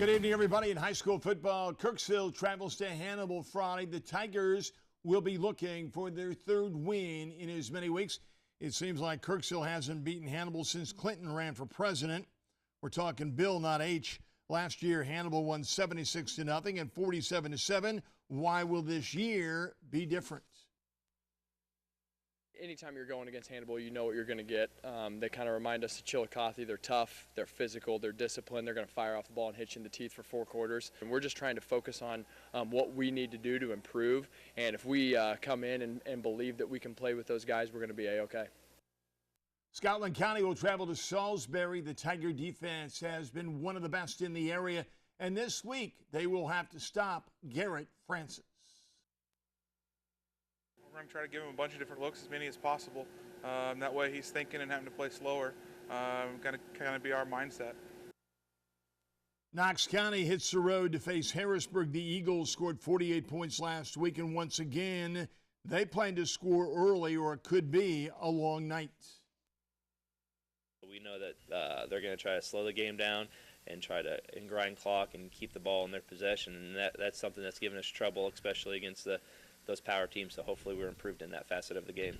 Good evening, everybody. In high school football, Kirksville travels to Hannibal Friday. The Tigers will be looking for their third win in as many weeks. It seems like Kirksville hasn't beaten Hannibal since Clinton ran for president. We're talking Bill, not H. Last year, Hannibal won 76-0 and 47-7. Why will this year be different? Anytime you're going against Hannibal, you know what you're going to get. They kind of remind us of Chillicothe. They're tough, they're physical, they're disciplined. They're going to fire off the ball and hit you in the teeth for 4 quarters. And we're just trying to focus on what we need to do to improve. And if we come in and believe that we can play with those guys, we're going to be A-okay. Scotland County will travel to Salisbury. The Tiger defense has been one of the best in the area. And this week, they will have to stop Garrett Francis. We're going to try to give him a bunch of different looks, as many as possible. That way he's thinking and having to play slower. Going to kind of be our mindset. Knox County hits the road to face Harrisburg. The Eagles scored 48 points last week, and once again, they plan to score early, or it could be a long night. We know that they're going to try to slow the game down and try to grind clock and keep the ball in their possession, and that's something that's given us trouble, especially against those power teams, so hopefully we're improved in that facet of the game.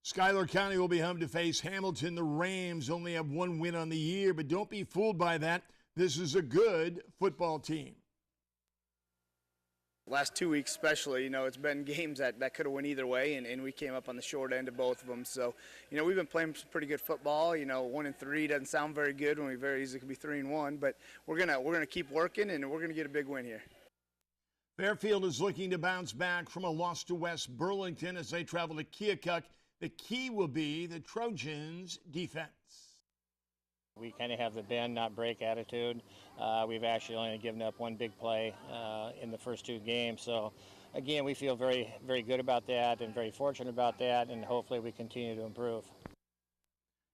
Schuyler County will be home to face Hamilton. The Rams only have 1 win on the year, but don't be fooled by that. This is a good football team. Last 2 weeks especially, it's been games that could have went either way, and we came up on the short end of both of them. So, we've been playing some pretty good football. 1-3 doesn't sound very good when we very easily could be 3-1, but we're gonna keep working, and we're gonna get a big win here. Fairfield is looking to bounce back from a loss to West Burlington as they travel to Keokuk. The key will be the Trojans' defense. We kind of have the bend, not break attitude. We've actually only given up 1 big play in the first 2 games. So, again, we feel very, very good about that and very fortunate about that, and hopefully we continue to improve.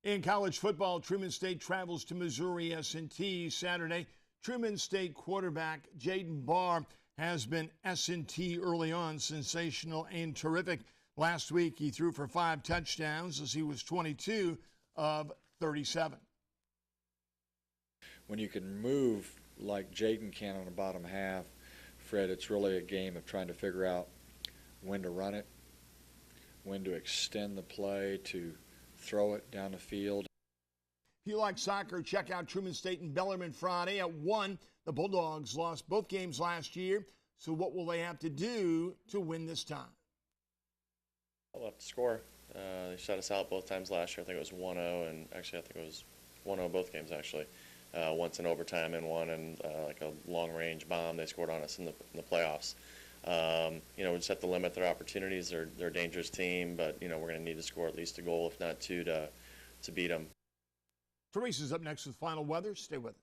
In college football, Truman State travels to Missouri S&T Saturday. Truman State quarterback Jaden Barr has been S&T early on, sensational and terrific. Last week, he threw for 5 touchdowns as he was 22 of 37. When you can move like Jaden can on the bottom half, Fred, it's really a game of trying to figure out when to run it, when to extend the play, to throw it down the field. If you like soccer, check out Truman State and Bellarmine Friday at 1. The Bulldogs lost both games last year, so what will they have to do to win this time? We'll have to score. They shut us out both times last year. I think it was 1-0, and actually I think it was 1-0 both games actually. Once in overtime and one in like a long-range bomb they scored on us in the playoffs. We just have to limit their opportunities. They're a dangerous team, but we're going to need to score at least a goal, if not 2, to beat them. Teresa's up next with final weather. Stay with us.